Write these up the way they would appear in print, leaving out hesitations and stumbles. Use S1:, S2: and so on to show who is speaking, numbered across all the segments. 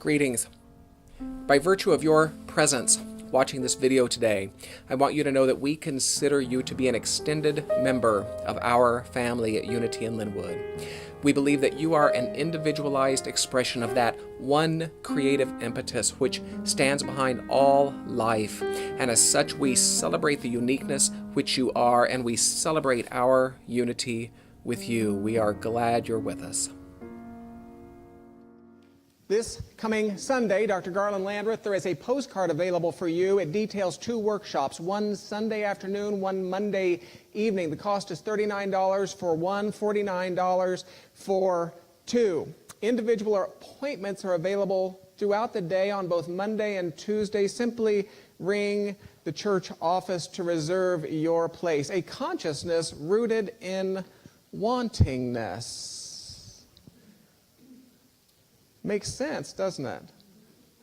S1: Greetings. By virtue of your presence watching this video today, I want you to know that we consider you to be an extended member of our family at Unity in Linwood. We believe that you are an individualized expression of that one creative impetus which stands behind all life, and as such we celebrate the uniqueness which you are, and we celebrate our unity with you. We are glad you're with us.
S2: This coming Sunday, Dr. Garland Landreth, there is a postcard available for you. It details 2 workshops, one Sunday afternoon, one Monday evening. The cost is $39 for one, $49 for 2. Individual appointments are available throughout the day on both Monday and Tuesday. Simply ring the church office to reserve your place. A consciousness rooted in wantingness. Makes sense, doesn't it?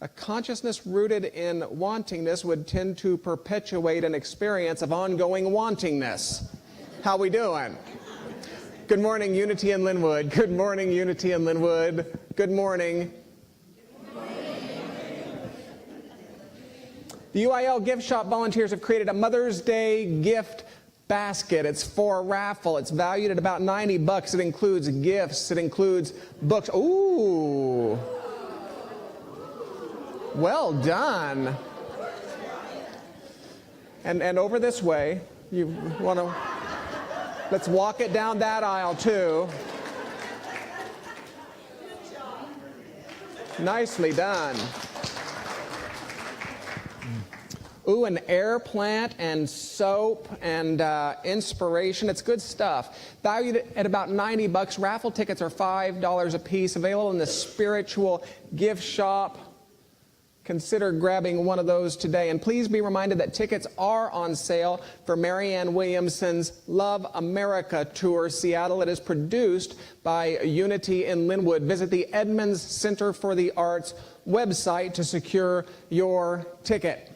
S2: A consciousness rooted in wantingness would tend to perpetuate an experience of ongoing wantingness. How we doing? Good morning, Unity in Linwood. Good morning, Unity in Linwood. Good morning. The UIL gift shop volunteers have created a Mother's Day gift basket. It's for a raffle. It's valued at about $90. It includes gifts. It includes books. Ooh. Well done. And over this way. You want to... Let's walk it down that aisle too. Nicely done. Ooh, an air plant and soap and inspiration. It's good stuff. Valued at about $90. Raffle tickets are $5 a piece. Available in the spiritual gift shop. Consider grabbing one of those today. And please be reminded that tickets are on sale for Marianne Williamson's Love America Tour, Seattle. It is produced by Unity in Linwood. Visit the Edmonds Center for the Arts website to secure your ticket.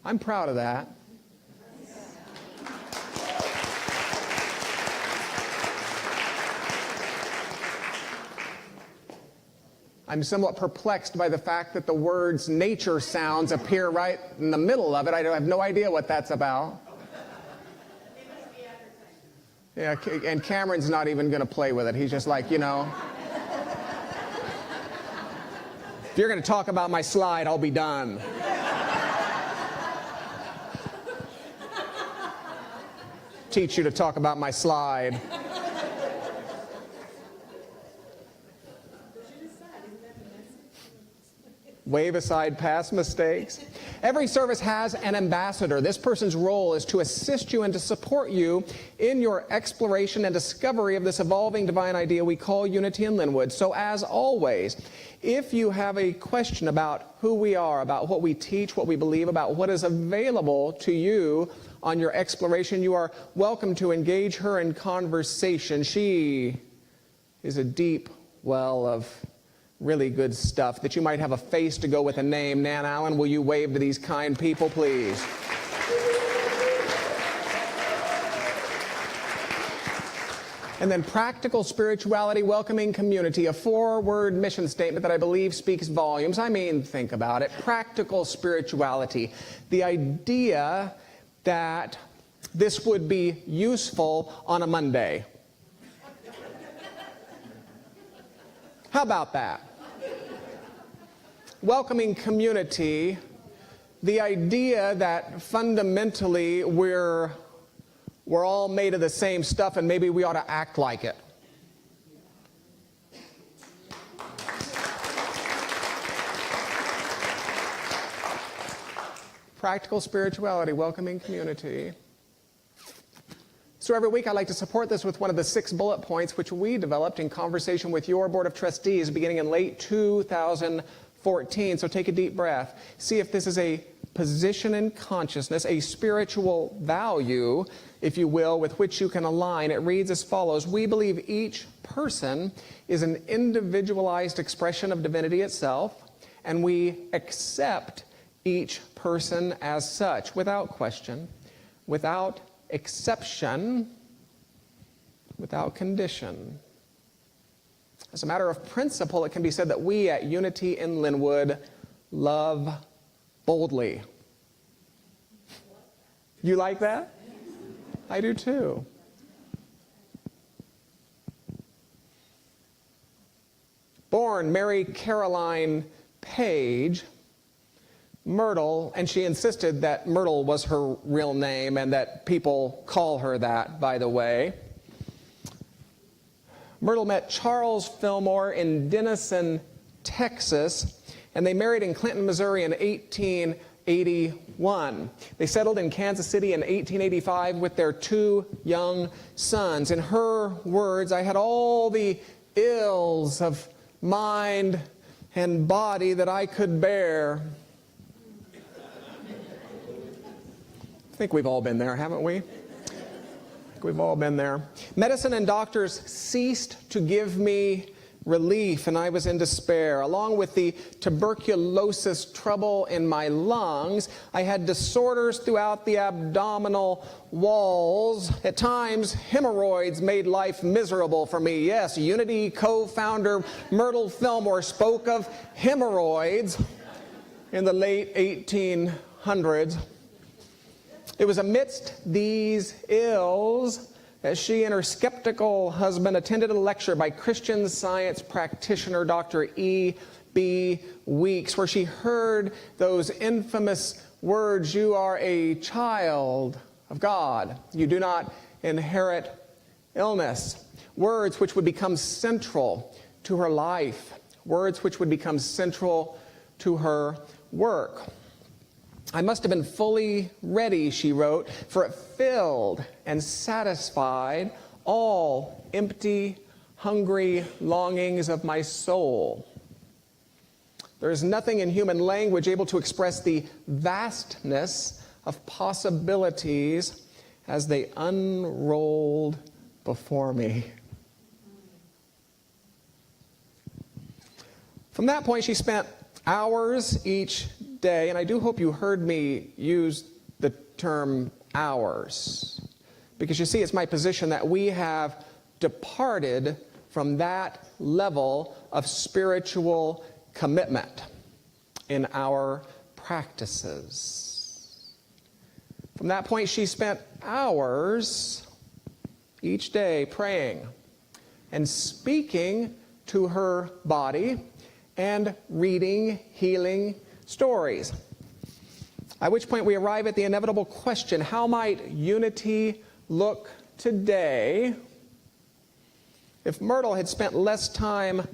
S2: I'm proud of that. I'm somewhat perplexed by the fact that the words nature sounds appear right in the middle of it. I have no idea what that's about. Yeah, and Cameron's not even going to play with it. He's just like, you know, if you're going to talk about my slide, I'll be done. Teach you to talk about my slide. Wave aside past mistakes. Every service has an ambassador. This person's role is to assist you and to support you in your exploration and discovery of this evolving divine idea we call Unity in Linwood. So as always, if you have a question about who we are, about what we teach, what we believe, about what is available to you on your exploration, you are welcome to engage her in conversation. She is a deep well of really good stuff that you might have a face to go with a name. Nan Allen, will you wave to these kind people, please? And then practical spirituality, welcoming community, a 4-word mission statement that I believe speaks volumes. I mean, think about it. Practical spirituality. The idea that this would be useful on a Monday. How about that? Welcoming community, the idea that fundamentally we're all made of the same stuff and maybe we ought to act like it. Practical spirituality, welcoming community. So every week I like to support this with one of the 6 bullet points which we developed in conversation with your Board of Trustees beginning in late 2014. So take a deep breath. See if this is a position in consciousness, a spiritual value, if you will, with which you can align. It reads as follows: we believe each person is an individualized expression of divinity itself, and we accept each person as such, without question, without exception, without condition. As a matter of principle, it can be said that we at Unity in Linwood love boldly. You like that? I do too. Born Mary Caroline Page Myrtle, and she insisted that Myrtle was her real name and that people call her that, by the way. Myrtle met Charles Fillmore in Denison, Texas, and they married in Clinton, Missouri in 1881. They settled in Kansas City in 1885 with their 2 young sons. In her words, I had all the ills of mind and body that I could bear. I think we've all been there, haven't we? We've all been there. Medicine and doctors ceased to give me relief, and I was in despair. Along with the tuberculosis trouble in my lungs, I had disorders throughout the abdominal walls. At times, hemorrhoids made life miserable for me. Yes, Unity co-founder Myrtle Fillmore spoke of hemorrhoids in the late 1800s. It was amidst these ills that she and her skeptical husband attended a lecture by Christian Science practitioner Dr. E.B. Weeks, where she heard those infamous words, "You are a child of God. You do not inherit illness." Words which would become central to her life. Words which would become central to her work. I must have been fully ready, she wrote, for it filled and satisfied all empty, hungry longings of my soul. There is nothing in human language able to express the vastness of possibilities as they unrolled before me. From that point, she spent hours each day, and I do hope you heard me use the term hours, because you see, it's my position that we have departed from that level of spiritual commitment in our practices. From that point, she spent hours each day praying and speaking to her body and reading healing stories. At which point we arrive at the inevitable question, how might Unity look today if Myrtle had spent less time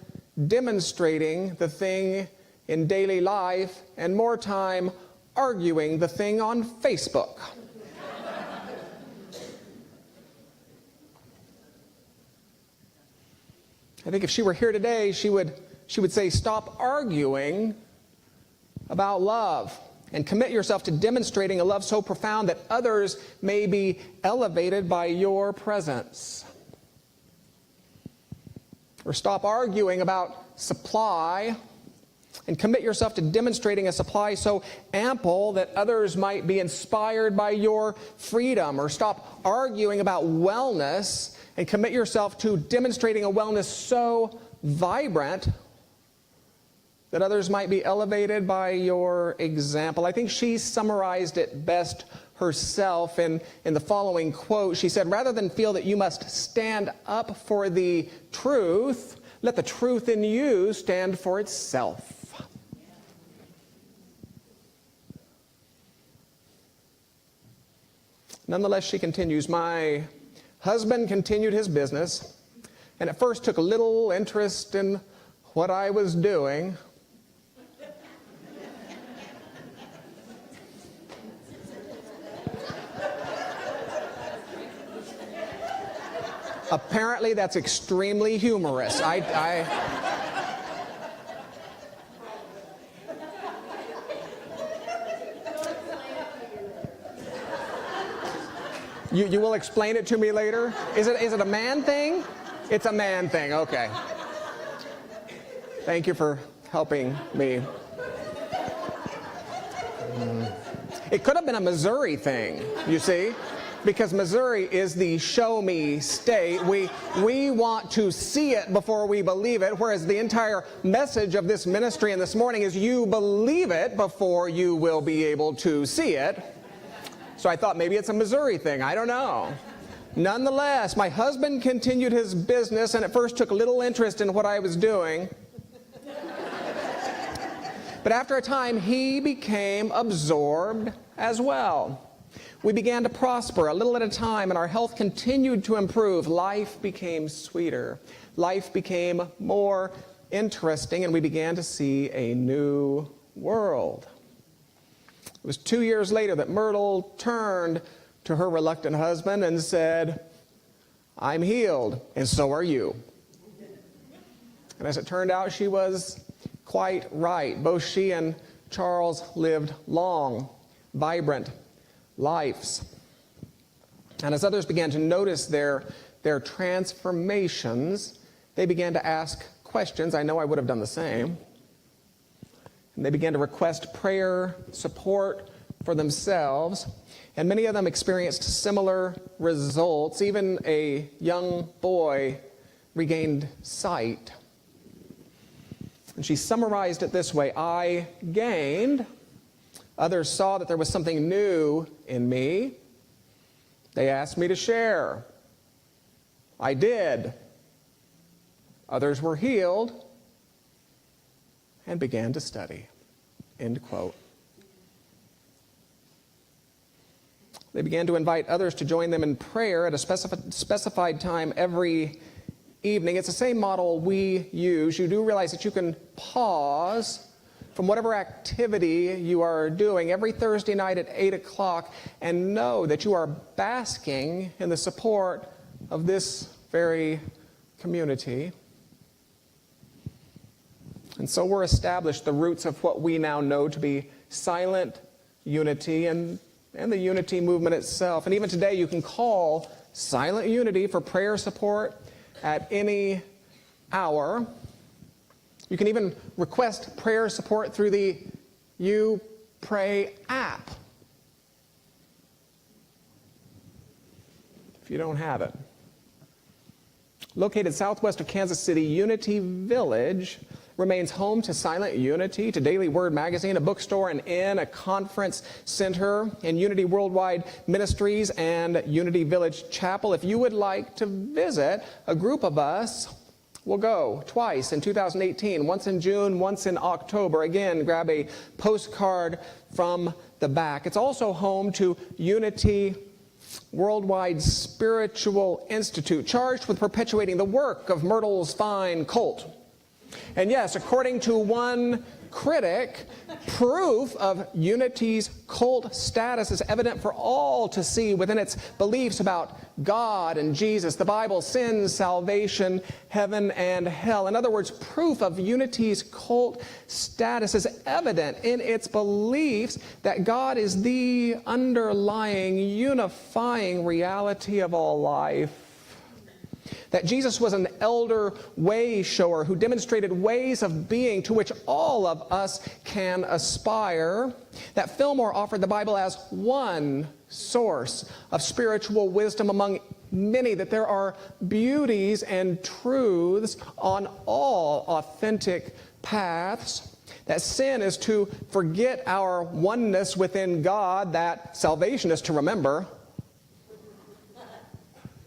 S2: demonstrating the thing in daily life and more time arguing the thing on Facebook? I think if she were here today, she would say, stop arguing about love and commit yourself to demonstrating a love so profound that others may be elevated by your presence. Or stop arguing about supply and commit yourself to demonstrating a supply so ample that others might be inspired by your freedom. Or stop arguing about wellness and commit yourself to demonstrating a wellness so vibrant that others might be elevated by your example. I think she summarized it best herself in the following quote. She said, rather than feel that you must stand up for the truth, let the truth in you stand for itself. Nonetheless, she continues, my husband continued his business and at first took a little interest in what I was doing. Apparently, that's extremely humorous. You will explain it to me later? Is it a man thing? It's a man thing, okay. Thank you for helping me. It could have been a Missouri thing, you see? because Missouri is the show me state. We want to see it before we believe it, whereas the entire message of this ministry and this morning is you believe it before you will be able to see it. So I thought maybe it's a Missouri thing. I don't know. Nonetheless, my husband continued his business and at first took little interest in what I was doing. But after a time, he became absorbed as well. We began to prosper a little at a time, and our health continued to improve. Life became sweeter. Life became more interesting, and we began to see a new world. It was 2 years later that Myrtle turned to her reluctant husband and said, "I'm healed, and so are you." And as it turned out, she was quite right. Both she and Charles lived long, vibrant lives. And as others began to notice their transformations, they began to ask questions. I know I would have done the same. And they began to request prayer support for themselves. And many of them experienced similar results. Even a young boy regained sight. And she summarized it this way: I gained. Others saw that there was something new in me. They asked me to share. I did. Others were healed and began to study. End quote. They began to invite others to join them in prayer at a specified time every evening. It's the same model we use. You do realize that you can pause from whatever activity you are doing every Thursday night at 8 o'clock and know that you are basking in the support of this very community. And so we're established the roots of what we now know to be silent unity and the unity movement itself. And even today you can call Silent Unity for prayer support at any hour. You can even request prayer support through the You Pray app if you don't have it. Located southwest of Kansas City, Unity Village remains home to Silent Unity, to Daily Word magazine, a bookstore, an inn, a conference center, and Unity Worldwide Ministries and Unity Village Chapel. If you would like to visit, a group of us will go twice in 2018, once in June, once in October. Again, grab a postcard from the back. It's also home to Unity Worldwide Spiritual Institute, charged with perpetuating the work of Myrtle's fine cult. And yes, according to one critic, proof of Unity's cult status is evident for all to see within its beliefs about God and Jesus, the Bible, sin, salvation, heaven, and hell. In other words, proof of Unity's cult status is evident in its beliefs that God is the underlying, unifying reality of all life. That Jesus was an elder way shower who demonstrated ways of being to which all of us can aspire. That Fillmore offered the Bible as one source of spiritual wisdom among many, that there are beauties and truths on all authentic paths. That sin is to forget our oneness within God, that salvation is to remember.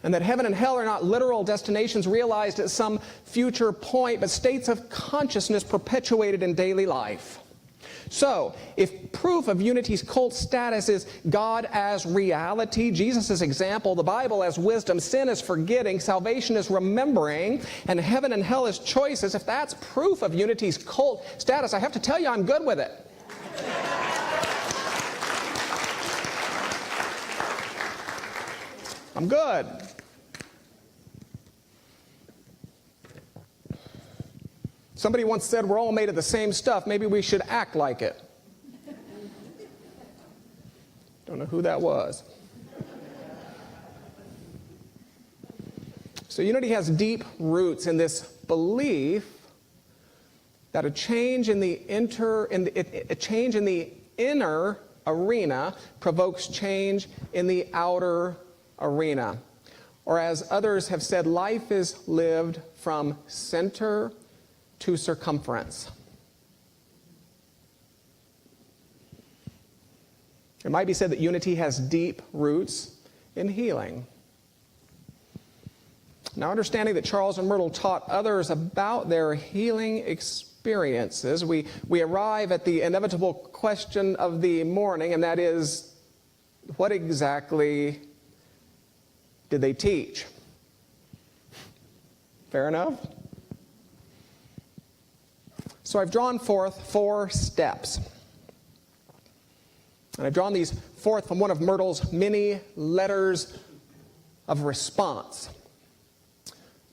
S2: And that heaven and hell are not literal destinations realized at some future point, but states of consciousness perpetuated in daily life. So, if proof of Unity's cult status is God as reality, Jesus' example, the Bible as wisdom, sin as forgetting, salvation as remembering, and heaven and hell as choices, if that's proof of Unity's cult status, I have to tell you I'm good with it. I'm good. Somebody once said we're all made of the same stuff. Maybe we should act like it. Don't know who that was. So Unity has deep roots in this belief that a change in the inner arena provokes change in the outer arena. Or as others have said, life is lived from center to circumference. It might be said that unity has deep roots in healing. Now, understanding that Charles and Myrtle taught others about their healing experiences, we arrive at the inevitable question of the morning, and that is, what exactly did they teach? Fair enough? So I've drawn forth 4 steps. And I've drawn these forth from one of Myrtle's many letters of response.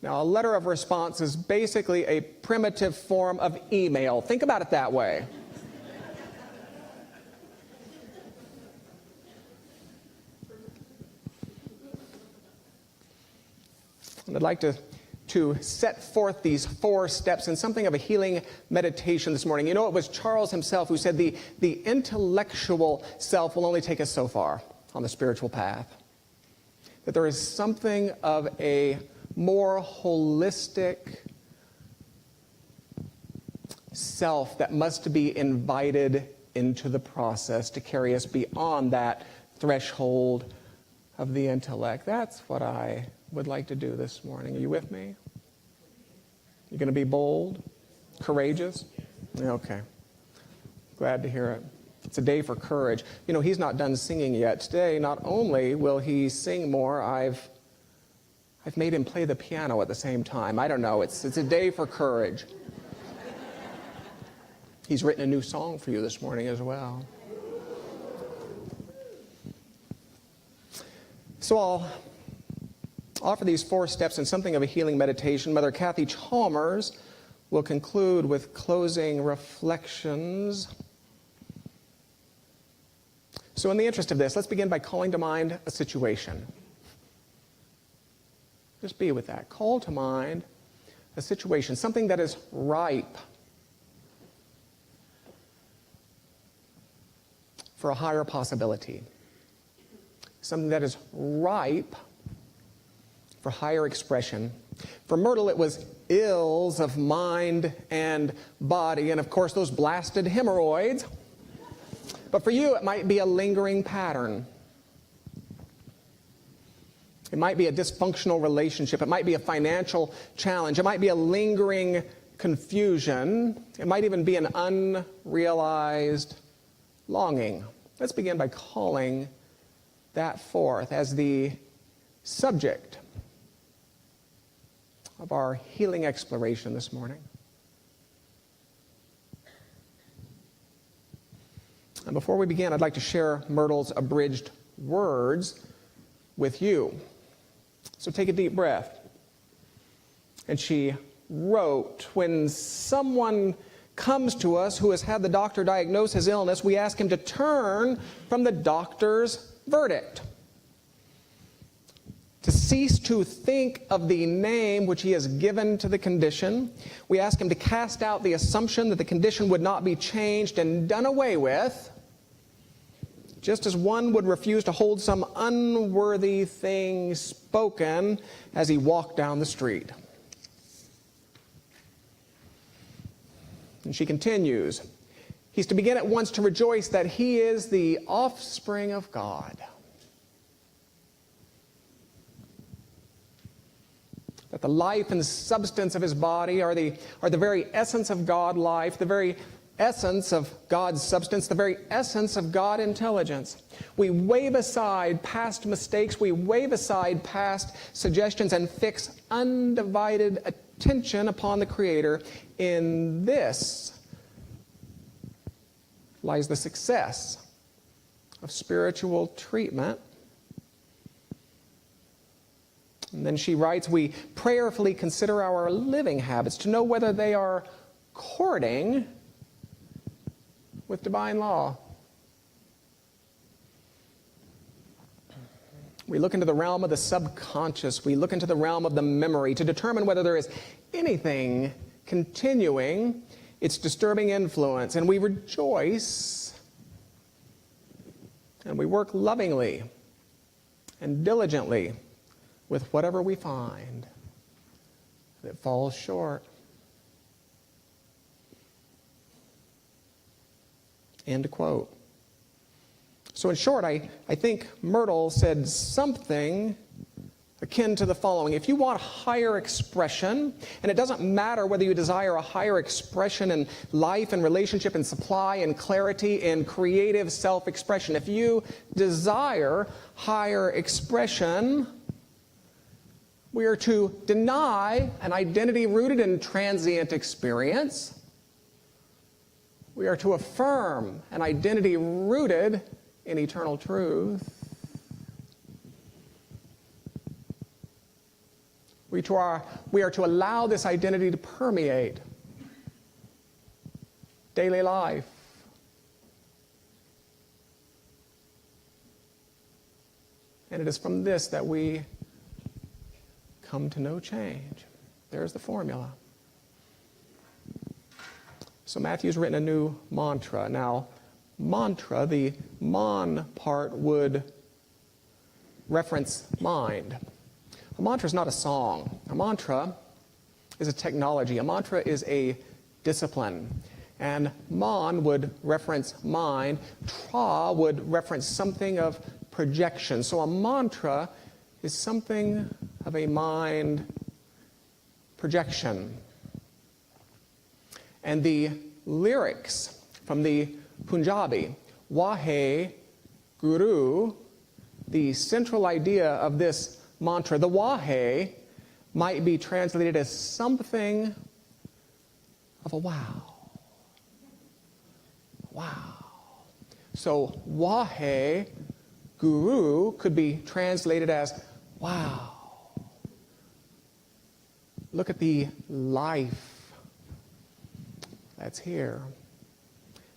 S2: Now, a letter of response is basically a primitive form of email. Think about it that way. And I'd like to set forth these 4 steps in something of a healing meditation this morning. You know, it was Charles himself who said the intellectual self will only take us so far on the spiritual path. That there is something of a more holistic self that must be invited into the process to carry us beyond that threshold of the intellect. That's what I would like to do this morning. Are you with me? You're going to be bold, courageous? Okay. Glad to hear it. It's a day for courage. You know, he's not done singing yet. Today, not only will he sing more, I've made him play the piano at the same time. I don't know. It's a day for courage. He's written a new song for you this morning as well. So I'll offer these 4 steps in something of a healing meditation. Mother Kathy Chalmers will conclude with closing reflections. So in the interest of this, let's begin by calling to mind a situation. Just be with that. Call to mind a situation, something that is ripe for a higher possibility. Something that is ripe for higher expression. For Myrtle, it was ills of mind and body, and of course those blasted hemorrhoids. But for you, it might be a lingering pattern. It might be a dysfunctional relationship. It might be a financial challenge. It might be a lingering confusion. It might even be an unrealized longing. Let's begin by calling that forth as the subject of our healing exploration this morning. And before we begin, I'd like to share Myrtle's abridged words with you. So take a deep breath. And she wrote, when someone comes to us who has had the doctor diagnose his illness, we ask him to turn from the doctor's verdict, to cease to think of the name which he has given to the condition. We ask him to cast out the assumption that the condition would not be changed and done away with, just as one would refuse to hold some unworthy thing spoken as he walked down the street. And she continues, he's to begin at once to rejoice that he is the offspring of God. That the life and substance of his body are the very essence of God life, the very essence of God's substance, the very essence of God intelligence. We wave aside past mistakes, we wave aside past suggestions and fix undivided attention upon the Creator. In this lies the success of spiritual treatment. And then she writes, we prayerfully consider our living habits to know whether they are according with divine law. We look into the realm of the subconscious. We look into the realm of the memory to determine whether there is anything continuing its disturbing influence. And we rejoice and we work lovingly and diligently with whatever we find that falls short. End quote. So in short, I think Myrtle said something akin to the following. If you want higher expression, and it doesn't matter whether you desire a higher expression in life and relationship and supply and clarity and creative self-expression, if you desire higher expression, we are to deny an identity rooted in transient experience. We are to affirm an identity rooted in eternal truth. We are to allow this identity to permeate daily life. And it is from this that we come to know change. There's the formula. So Matthew's written a new mantra. Now, mantra, the mon part would reference mind. A mantra is not a song. A mantra is a technology. A mantra is a discipline. And mon would reference mind. Tra would reference something of projection. So a mantra is something of a mind projection. And the lyrics from the Punjabi, Wahe Guru, the central idea of this mantra, the Wahe, might be translated as something of a wow. Wow. So Wahe Guru could be translated as wow. Look at the life that's here.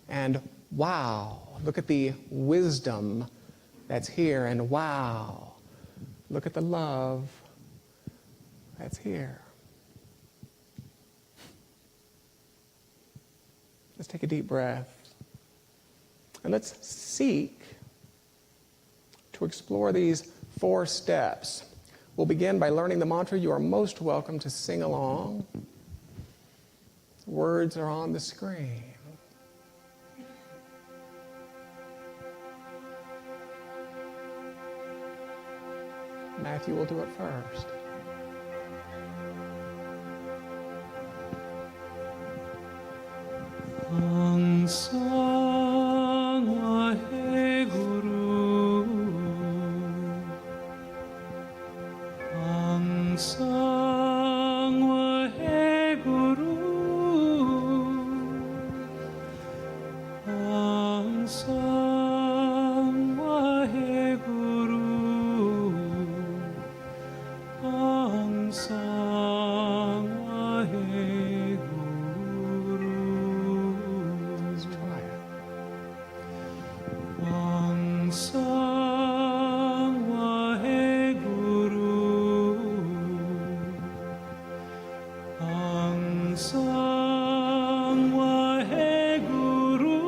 S2: And wow, look at the wisdom that's here. And wow, look at the love that's here. Let's take a deep breath. And let's seek to explore these 4 steps. We'll begin by learning the mantra. You are most welcome to sing along. Words are on the screen. Matthew will do it first.
S3: Sang Vaheguru, sang Vaheguru, sang Vaheguru, sang Vaheguru.
S2: Let's try it.
S3: Sang Vaheguru, sang Vaheguru,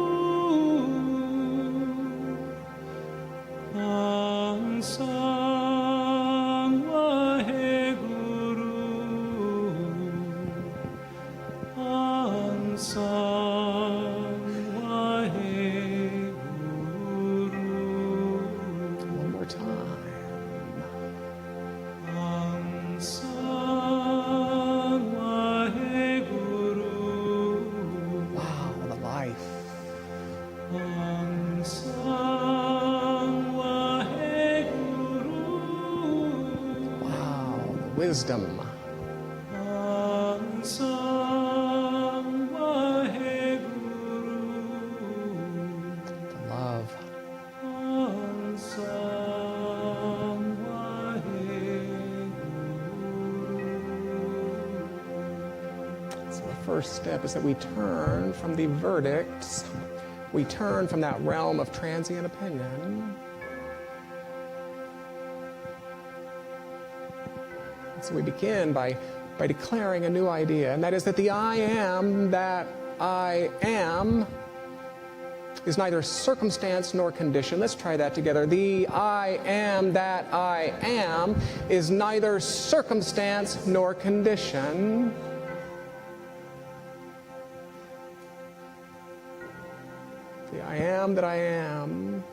S3: sang Vaheguru, sang Vaheguru.
S2: One more time.
S3: Sang Vaheguru,
S2: Wow, the life.
S3: sang Vaheguru,
S2: Wow, the wisdom.
S3: sang Vaheguru,
S2: The love.
S3: sang Vaheguru.
S2: So the first step is that we turn from the verdicts. We turn from that realm of transient opinion. So we begin by declaring a new idea, and that is that the I am that I am is neither circumstance nor condition. Let's try that together. The I am that I am is neither circumstance nor condition. The I am that I am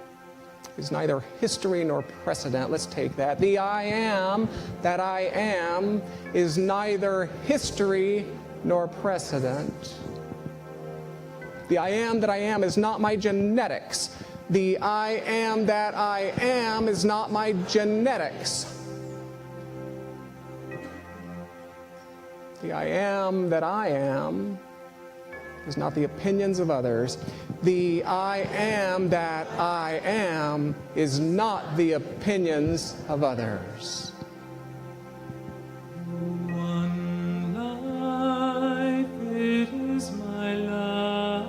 S2: is neither history nor precedent. Let's take that. The I am that I am is neither history nor precedent. The I am that I am is not my genetics. The I am that I am is not my genetics. The I am that I am is not the opinions of others. The I am that I am is not the opinions of others.
S3: One life, it is my life.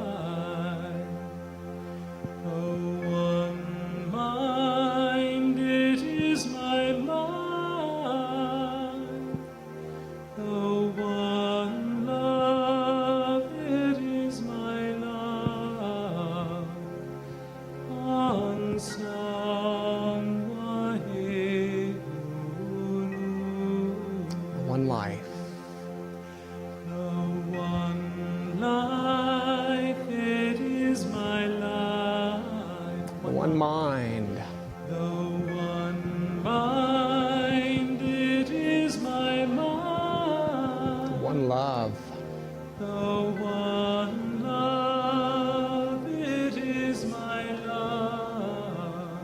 S3: Oh, one mind, it is my mind. Oh, one love, it is my love. Unsung Waheguru.
S2: One life.
S3: The one life, it is my life.
S2: The one mind.
S3: The one mind, it is my mind.
S2: One love.
S3: The one love, it is my love.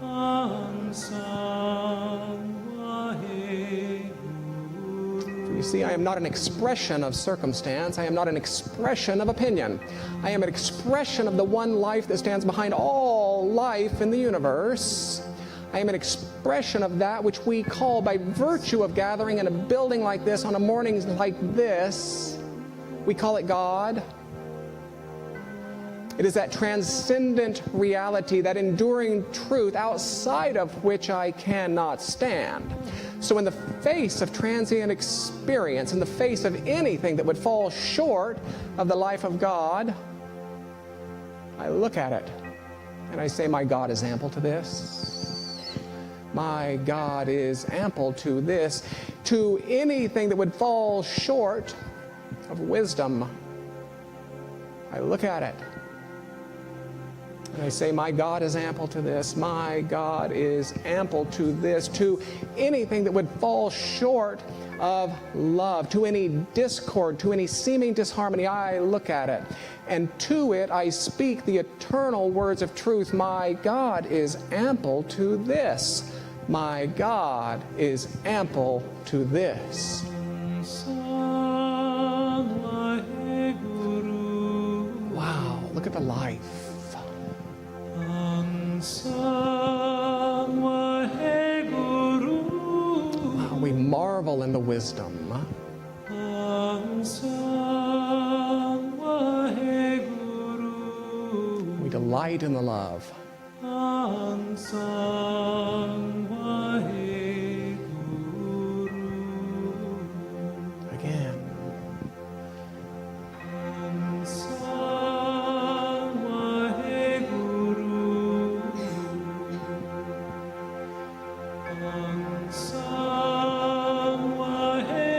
S3: Unsung Waheguru.
S2: You see, I am not an expression of circumstance. I am not an expression of opinion. I am an expression of the one life that stands behind all life in the universe. I am an expression of that which we call, by virtue of gathering in a building like this on a morning like this, we call it God. It is that transcendent reality, that enduring truth outside of which I cannot stand. So in the face of transient experience, in the face of anything that would fall short of the life of God, I look at it and I say, my God is ample to this. My God is ample to this. To anything that would fall short of wisdom, I look at it and I say, my God is ample to this. My God is ample to this. To anything that would fall short of love, to any discord, to any seeming disharmony, I look at it. And to it I speak the eternal words of truth. My God is ample to this. My God is ample to this.
S3: Unsung Waheguru.
S2: Wow, look at the life.
S3: Unsung Waheguru.
S2: Wow, we marvel in the wisdom.
S3: Unsung Waheguru.
S2: We delight in the love.
S3: Unsung Waheguru.
S2: Again.
S3: Unsung Waheguru. Unsung Waheguru.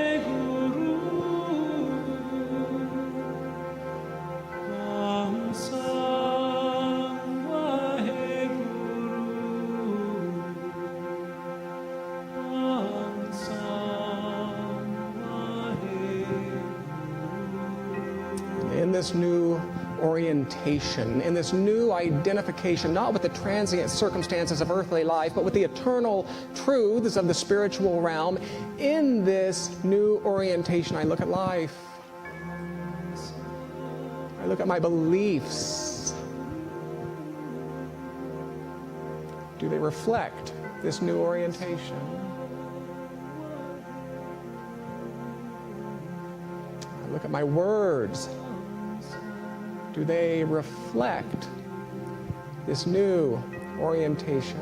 S3: Unsung Waheguru. Unsung Waheguru.
S2: In this new orientation, in this new identification, not with the transient circumstances of earthly life, but with the eternal truths of the spiritual realm, in this new orientation, I look at life. I look at my beliefs. Do they reflect this new orientation? I look at my words. Do they reflect this new orientation?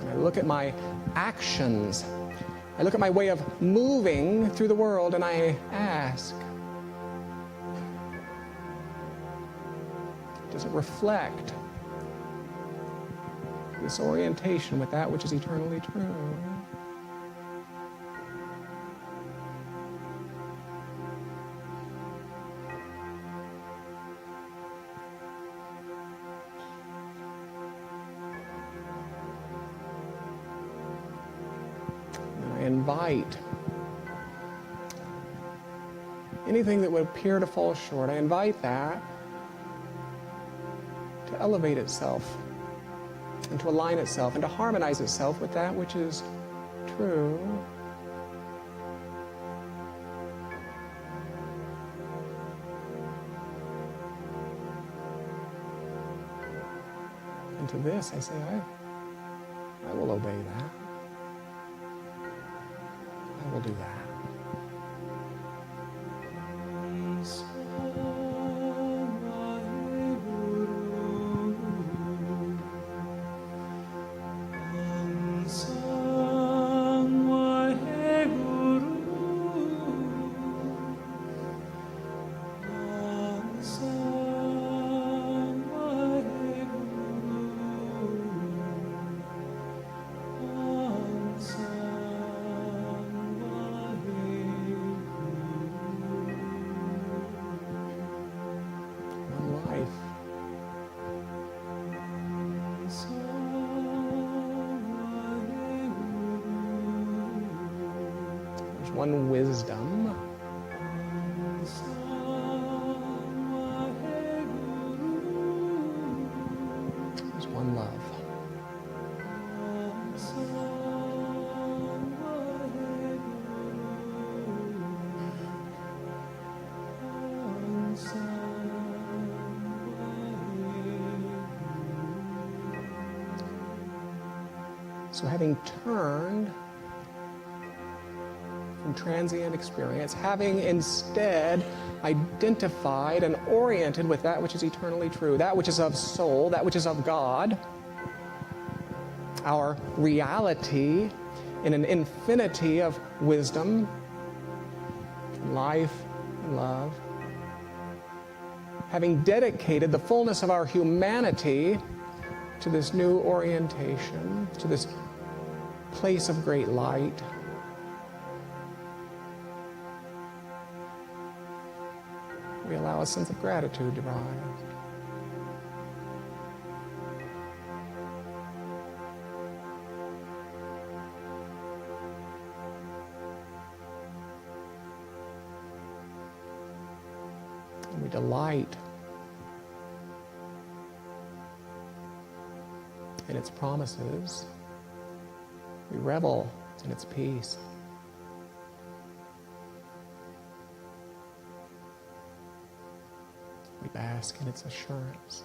S2: And I look at my actions. I look at my way of moving through the world and I ask, Does it reflect this orientation with that which is eternally true? And I invite anything that would appear to fall short, I invite that to elevate itself and to align itself and to harmonize itself with that which is true. And to this I say, I will obey that. I will do that. One wisdom. There's one love. So having turned from transient experience, having instead identified and oriented with that which is eternally true, that which is of soul, that which is of God, our reality in an infinity of wisdom, life, and love, having dedicated the fullness of our humanity to this new orientation, to this place of great light, we allow a sense of gratitude to rise. And we delight in its promises. We revel in its peace. We bask in its assurance.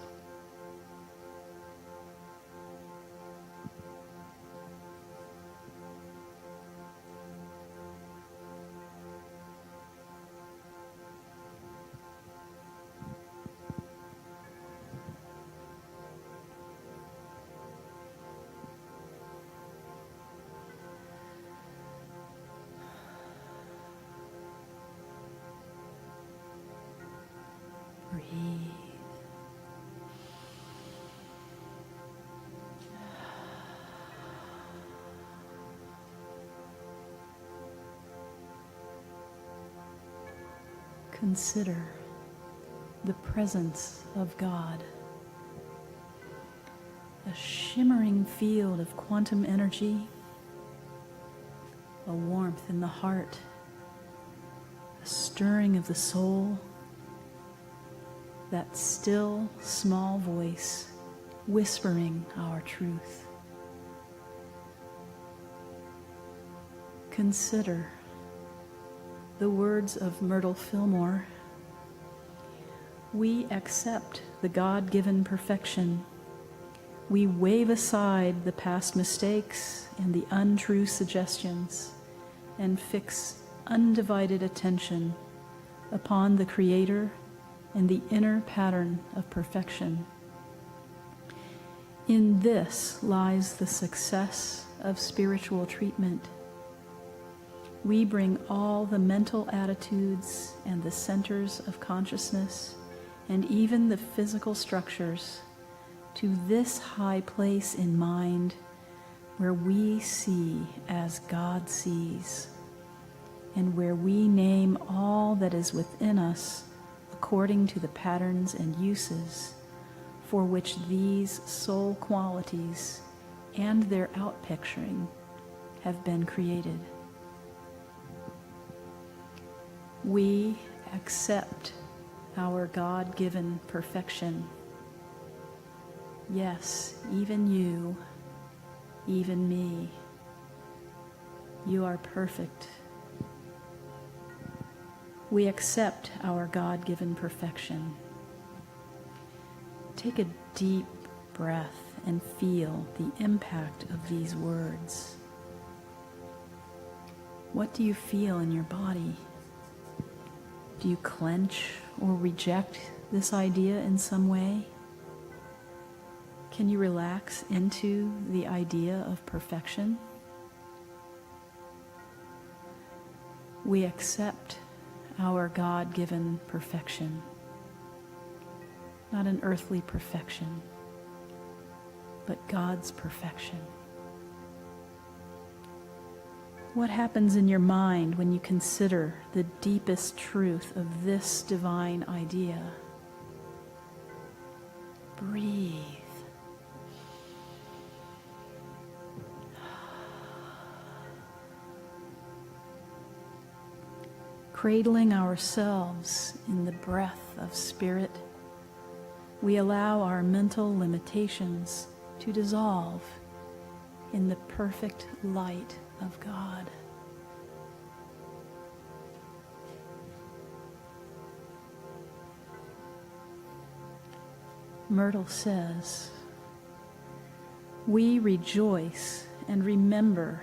S4: Breathe. Consider the presence of God, a shimmering field of quantum energy, a warmth in the heart, a stirring of the soul, that still, small voice whispering our truth. Consider the words of Myrtle Fillmore. We accept the God-given perfection. We wave aside the past mistakes and the untrue suggestions and fix undivided attention upon the Creator and the inner pattern of perfection. In this lies the success of spiritual treatment. We bring all the mental attitudes and the centers of consciousness and even the physical structures to this high place in mind where we see as God sees, and where we name all that is within us according to the patterns and uses for which these soul qualities and their outpicturing have been created. We accept our God-given perfection. Yes, even you, even me. You are perfect. We accept our God-given perfection. Take a deep breath and feel the impact of these words. What do you feel in your body? Do you clench or reject this idea in some way? Can you relax into the idea of perfection? We accept our God-given perfection, not an earthly perfection, but God's perfection. What happens in your mind when you consider the deepest truth of this divine idea? Breathe. Cradling ourselves in the breath of spirit, we allow our mental limitations to dissolve in the perfect light of God. Myrtle says, "We rejoice and remember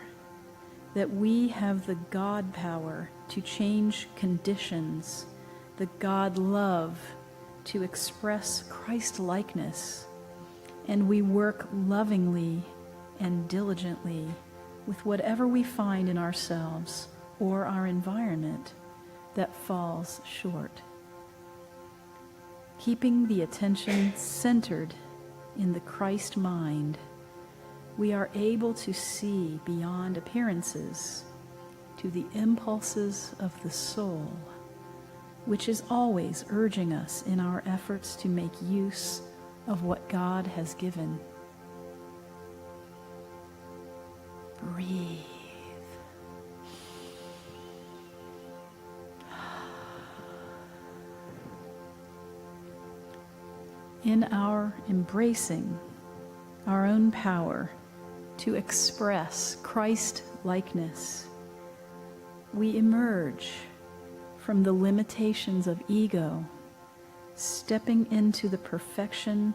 S4: that we have the God power to change conditions, the God love to express Christ likeness, and we work lovingly and diligently with whatever we find in ourselves or our environment that falls short. Keeping the attention centered in the Christ mind, we are able to see beyond appearances to the impulses of the soul, which is always urging us in our efforts to make use of what God has given." Breathe. In our embracing our own power to express Christ likeness, we emerge from the limitations of ego, stepping into the perfection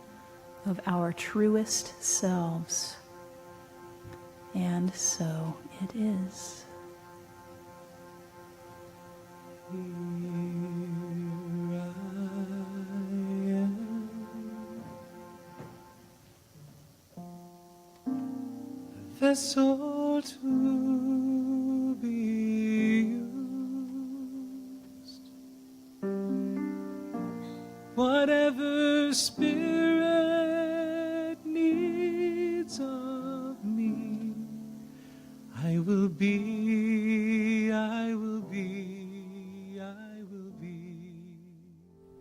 S4: of our truest selves. And so it is.
S3: Here I am, a vessel to be used. Whatever Spirit needs of me, I will be, I will be, I will be.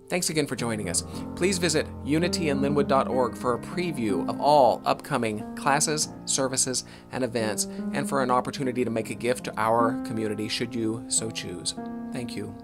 S1: Thanks again for joining us. Please visit unityinlinwood.org for a preview of all upcoming classes, services, and events, and for an opportunity to make a gift to our community should you so choose. Thank you.